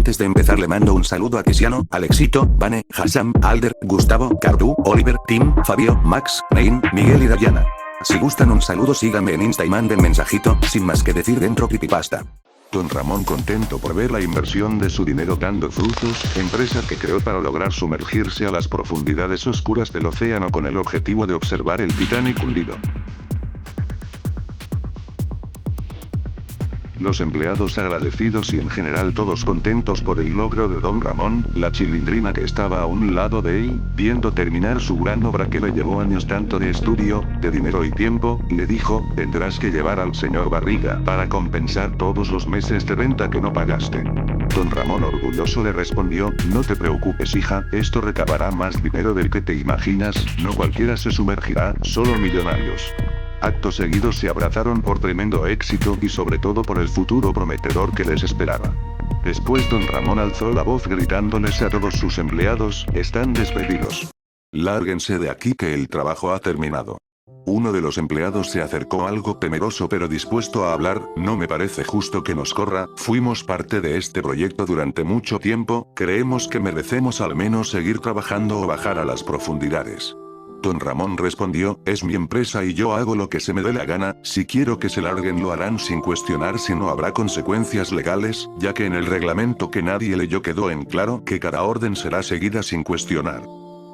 Antes de empezar le mando un saludo a Tiziano, Alexito, Vane, Hassam, Alder, Gustavo, Cardu, Oliver, Tim, Fabio, Max, Nain, Miguel y Dayana. Si gustan un saludo síganme en Insta y manden mensajito, sin más que decir dentro creepypasta. Don Ramón contento por ver la inversión de su dinero dando frutos, empresa que creó para lograr sumergirse a las profundidades oscuras del océano con el objetivo de observar el Titanic hundido. Los empleados agradecidos y en general todos contentos por el logro de Don Ramón, la chilindrina que estaba a un lado de él, viendo terminar su gran obra que le llevó años tanto de estudio, de dinero y tiempo, le dijo, tendrás que llevar al señor Barriga para compensar todos los meses de renta que no pagaste. Don Ramón orgulloso le respondió, no te preocupes hija, esto recabará más dinero del que te imaginas, no cualquiera se sumergirá, solo millonarios. Acto seguido se abrazaron por tremendo éxito y sobre todo por el futuro prometedor que les esperaba. Después Don Ramón alzó la voz gritándoles a todos sus empleados, están despedidos. Lárguense de aquí que el trabajo ha terminado. Uno de los empleados se acercó algo temeroso pero dispuesto a hablar, no me parece justo que nos corra, fuimos parte de este proyecto durante mucho tiempo, creemos que merecemos al menos seguir trabajando o bajar a las profundidades. Don Ramón respondió, es mi empresa y yo hago lo que se me dé la gana, si quiero que se larguen lo harán sin cuestionar si no habrá consecuencias legales, ya que en el reglamento que nadie leyó quedó en claro que cada orden será seguida sin cuestionar.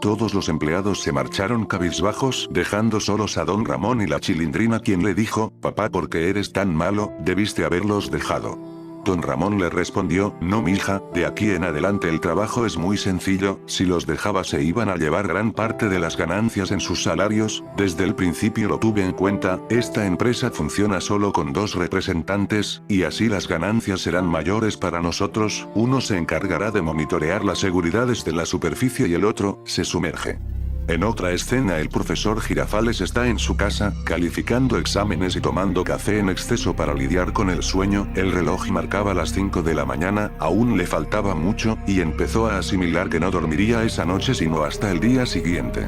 Todos los empleados se marcharon cabizbajos, dejando solos a Don Ramón y la chilindrina quien le dijo, papá ¿por qué eres tan malo? Debiste haberlos dejado. Don Ramón le respondió, no mija, de aquí en adelante el trabajo es muy sencillo, si los dejaba se iban a llevar gran parte de las ganancias en sus salarios, desde el principio lo tuve en cuenta, esta empresa funciona solo con 2 representantes, y así las ganancias serán mayores para nosotros, uno se encargará de monitorear las seguridades de la superficie y el otro, se sumerge. En otra escena el profesor Girafales está en su casa, calificando exámenes y tomando café en exceso para lidiar con el sueño, el reloj marcaba las 5 de la mañana, aún le faltaba mucho, y empezó a asimilar que no dormiría esa noche sino hasta el día siguiente.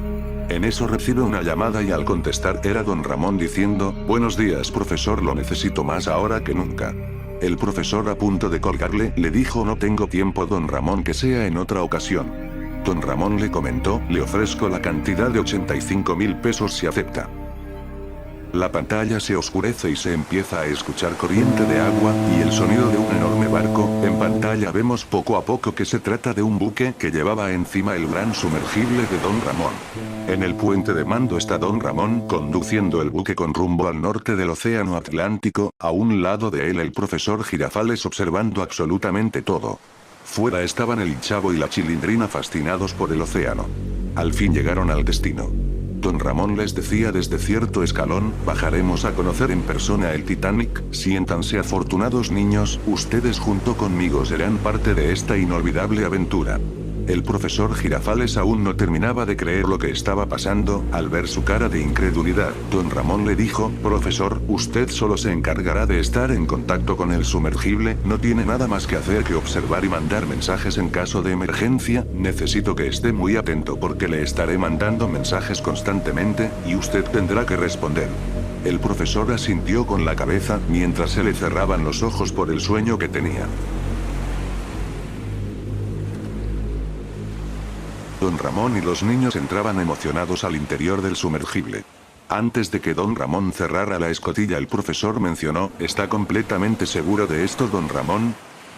En eso recibe una llamada y al contestar era Don Ramón diciendo, buenos días profesor, lo necesito más ahora que nunca. El profesor a punto de colgarle, le dijo no tengo tiempo Don Ramón que sea en otra ocasión. Don Ramón le comentó, le ofrezco la cantidad de 85.000 pesos si acepta. La pantalla se oscurece y se empieza a escuchar corriente de agua, y el sonido de un enorme barco, en pantalla vemos poco a poco que se trata de un buque que llevaba encima el gran sumergible de Don Ramón. En el puente de mando está Don Ramón conduciendo el buque con rumbo al norte del océano Atlántico, a un lado de él el profesor Girafales observando absolutamente todo. Fuera estaban el Chavo y la chilindrina fascinados por el océano. Al fin llegaron al destino. Don Ramón les decía desde cierto escalón, bajaremos a conocer en persona el Titanic, siéntanse afortunados niños, ustedes junto conmigo serán parte de esta inolvidable aventura. El profesor Girafales aún no terminaba de creer lo que estaba pasando, al ver su cara de incredulidad, Don Ramón le dijo, profesor, usted solo se encargará de estar en contacto con el sumergible, no tiene nada más que hacer que observar y mandar mensajes en caso de emergencia, necesito que esté muy atento porque le estaré mandando mensajes constantemente, y usted tendrá que responder. El profesor asintió con la cabeza, mientras se le cerraban los ojos por el sueño que tenía. Don Ramón y los niños entraban emocionados al interior del sumergible. Antes de que Don Ramón cerrara la escotilla el profesor mencionó, ¿está completamente seguro de esto Don Ramón?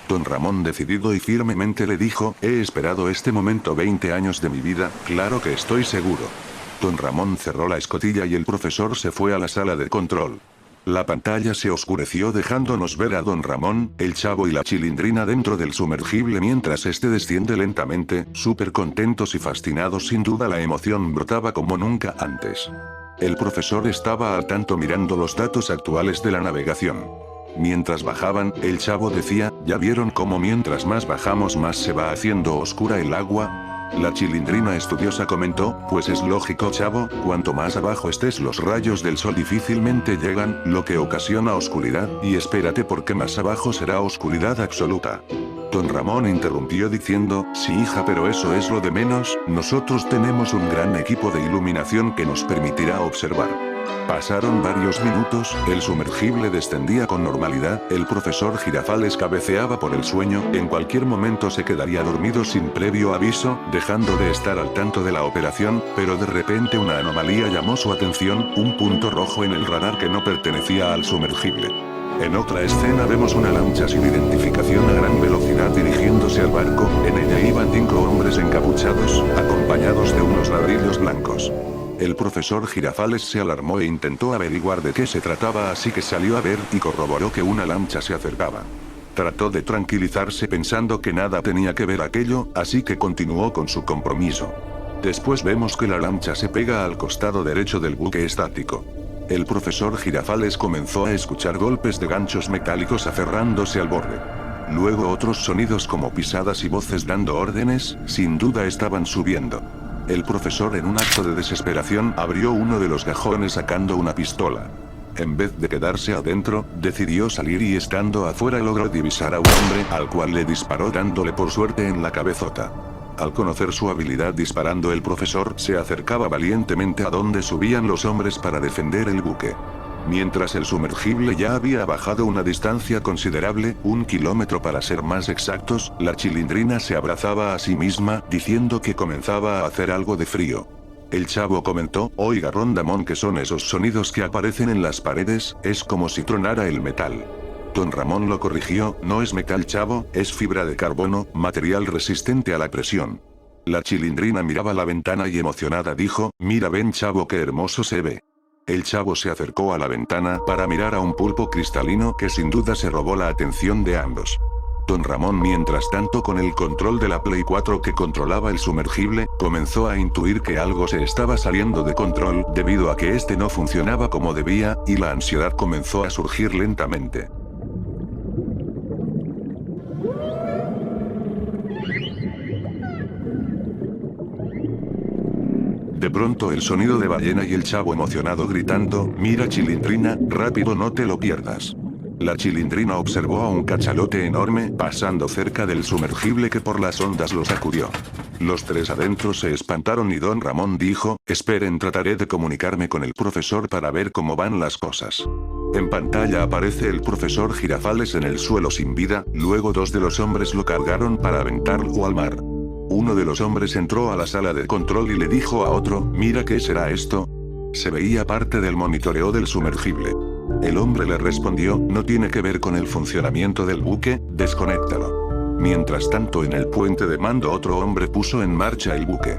Don Ramón decidido y firmemente le dijo, he esperado este momento 20 años de mi vida, claro que estoy seguro. Don Ramón cerró la escotilla y el profesor se fue a la sala de control. La pantalla se oscureció dejándonos ver a Don Ramón, el Chavo y la chilindrina dentro del sumergible mientras este desciende lentamente, súper contentos y fascinados sin duda la emoción brotaba como nunca antes. El profesor estaba al tanto mirando los datos actuales de la navegación. Mientras bajaban, el Chavo decía, ¿ya vieron cómo mientras más bajamos más se va haciendo oscura el agua? La chilindrina estudiosa comentó, pues es lógico Chavo, cuanto más abajo estés los rayos del sol difícilmente llegan, lo que ocasiona oscuridad, y espérate porque más abajo será oscuridad absoluta. Don Ramón interrumpió diciendo, sí hija pero eso es lo de menos, nosotros tenemos un gran equipo de iluminación que nos permitirá observar. Pasaron varios minutos, el sumergible descendía con normalidad, el profesor Girafales cabeceaba por el sueño, en cualquier momento se quedaría dormido sin previo aviso, dejando de estar al tanto de la operación, pero de repente una anomalía llamó su atención, un punto rojo en el radar que no pertenecía al sumergible. En otra escena vemos una lancha sin identificación a gran velocidad dirigiéndose al barco, en ella iban 5 hombres encapuchados, acompañados de unos ladrillos blancos. El profesor Girafales se alarmó e intentó averiguar de qué se trataba, así que salió a ver y corroboró que una lancha se acercaba. Trató de tranquilizarse pensando que nada tenía que ver aquello, así que continuó con su compromiso. Después vemos que la lancha se pega al costado derecho del buque estático. El profesor Girafales comenzó a escuchar golpes de ganchos metálicos aferrándose al borde. Luego otros sonidos como pisadas y voces dando órdenes, sin duda estaban subiendo. El profesor en un acto de desesperación abrió uno de los cajones sacando una pistola. En vez de quedarse adentro, decidió salir y estando afuera logró divisar a un hombre al cual le disparó dándole por suerte en la cabezota. Al conocer su habilidad disparando, el profesor se acercaba valientemente a donde subían los hombres para defender el buque. Mientras el sumergible ya había bajado una distancia considerable, 1 kilómetro para ser más exactos, la Chilindrina se abrazaba a sí misma, diciendo que comenzaba a hacer algo de frío. El chavo comentó, oiga Rondamón, ¿qué son esos sonidos que aparecen en las paredes? Es como si tronara el metal. Don Ramón lo corrigió, no es metal chavo, es fibra de carbono, material resistente a la presión. La Chilindrina miraba la ventana y emocionada dijo, mira ven chavo qué hermoso se ve. El chavo se acercó a la ventana para mirar a un pulpo cristalino que sin duda se robó la atención de ambos. Don Ramón mientras tanto con el control de la Play 4 que controlaba el sumergible, comenzó a intuir que algo se estaba saliendo de control debido a que este no funcionaba como debía, y la ansiedad comenzó a surgir lentamente. De pronto el sonido de ballena y el chavo emocionado gritando, mira Chilindrina, rápido no te lo pierdas. La Chilindrina observó a un cachalote enorme pasando cerca del sumergible que por las ondas lo sacudió. Los tres adentro se espantaron y Don Ramón dijo, esperen trataré de comunicarme con el profesor para ver cómo van las cosas. En pantalla aparece el profesor Girafales en el suelo sin vida, luego 2 de los hombres lo cargaron para aventarlo al mar. Uno de los hombres entró a la sala de control y le dijo a otro, mira ¿qué será esto? Se veía parte del monitoreo del sumergible. El hombre le respondió, no tiene que ver con el funcionamiento del buque, desconéctalo. Mientras tanto en el puente de mando otro hombre puso en marcha el buque.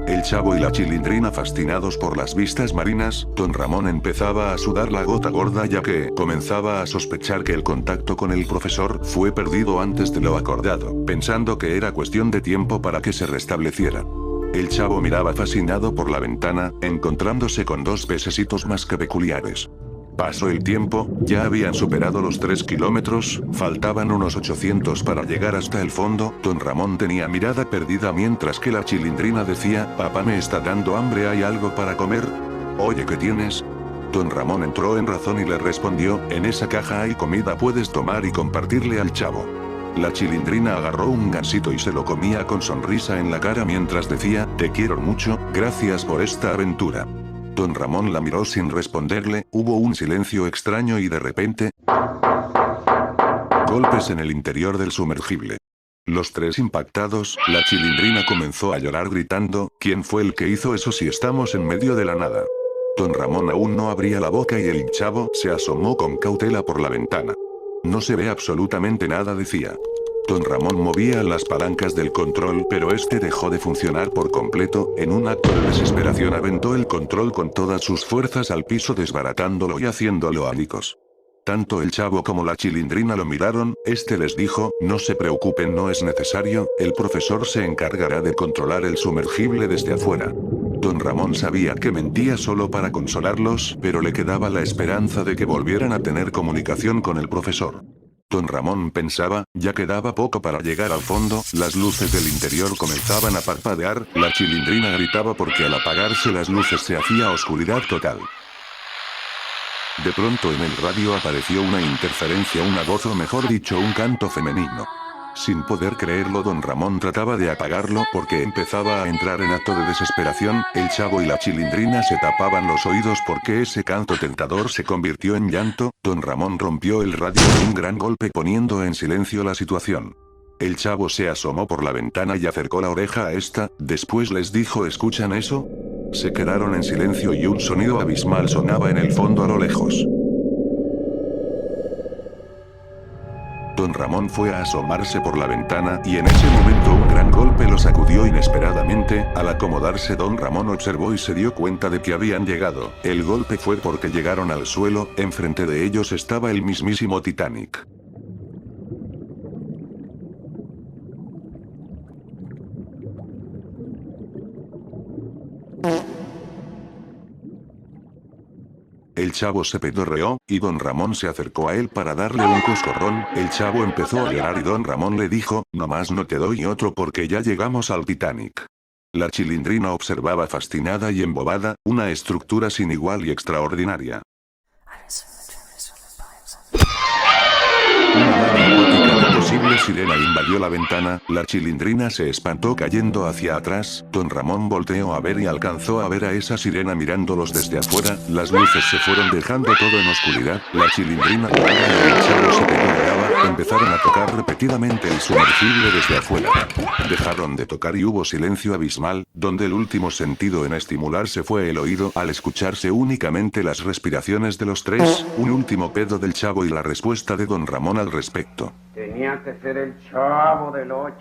El chavo y la Chilindrina fascinados por las vistas marinas, Don Ramón empezaba a sudar la gota gorda ya que comenzaba a sospechar que el contacto con el profesor fue perdido antes de lo acordado, pensando que era cuestión de tiempo para que se restableciera. El chavo miraba fascinado por la ventana, encontrándose con 2 pececitos más que peculiares. Pasó el tiempo, ya habían superado los 3 kilómetros, faltaban unos 800 para llegar hasta el fondo. Don Ramón tenía mirada perdida mientras que la Chilindrina decía, papá me está dando hambre, ¿hay algo para comer? Oye, ¿qué tienes? Don Ramón entró en razón y le respondió, en esa caja hay comida, puedes tomar y compartirle al chavo. La Chilindrina agarró un gansito y se lo comía con sonrisa en la cara mientras decía, te quiero mucho, gracias por esta aventura. Don Ramón la miró sin responderle, hubo un silencio extraño y de repente... golpes en el interior del sumergible. Los 3 impactados, la Chilindrina comenzó a llorar gritando, ¿quién fue el que hizo eso si estamos en medio de la nada? Don Ramón aún no abría la boca y el chavo se asomó con cautela por la ventana. No se ve absolutamente nada, decía. Don Ramón movía las palancas del control pero este dejó de funcionar por completo, en un acto de desesperación aventó el control con todas sus fuerzas al piso desbaratándolo y haciéndolo añicos. Tanto el chavo como la Chilindrina lo miraron, este les dijo, no se preocupen no es necesario, el profesor se encargará de controlar el sumergible desde afuera. Don Ramón sabía que mentía solo para consolarlos, pero le quedaba la esperanza de que volvieran a tener comunicación con el profesor. Don Ramón pensaba, ya quedaba poco para llegar al fondo, las luces del interior comenzaban a parpadear, la Chilindrina gritaba porque al apagarse las luces se hacía oscuridad total. De pronto en el radio apareció una interferencia, una voz o mejor dicho un canto femenino. Sin poder creerlo, don Ramón trataba de apagarlo porque empezaba a entrar en acto de desesperación. El Chavo y la Chilindrina se tapaban los oídos porque ese canto tentador se convirtió en llanto. Don Ramón rompió el radio de un gran golpe poniendo en silencio la situación. El Chavo se asomó por la ventana y acercó la oreja a esta, después les dijo: ¿escuchan eso? Se quedaron en silencio y un sonido abismal sonaba en el fondo a lo lejos. Don Ramón fue a asomarse por la ventana y en ese momento un gran golpe lo sacudió inesperadamente. Al acomodarse, don Ramón observó y se dio cuenta de que habían llegado. El golpe fue porque llegaron al suelo. Enfrente de ellos estaba el mismísimo Titanic. El Chavo se pedorreó, y don Ramón se acercó a él para darle un coscorrón. El Chavo empezó a llorar y don Ramón le dijo: «Nomás no te doy otro porque ya llegamos al Titanic». La Chilindrina observaba fascinada y embobada, una estructura sin igual y extraordinaria. Una nave acuática de posible sirena invadió la ventana. La Chilindrina se espantó cayendo hacia atrás. Don Ramón volteó a ver y alcanzó a ver a esa sirena mirándolos desde afuera. Las luces se fueron dejando todo en oscuridad. La Chilindrina y el Chavo se pedorreaba. Empezaron a tocar repetidamente el sumergible desde afuera. Dejaron de tocar y hubo silencio abismal, donde el último sentido en estimularse fue el oído al escucharse únicamente las respiraciones de los tres, un último pedo del Chavo y la respuesta de don Ramón al respecto. Tenía que ser el Chavo del 8.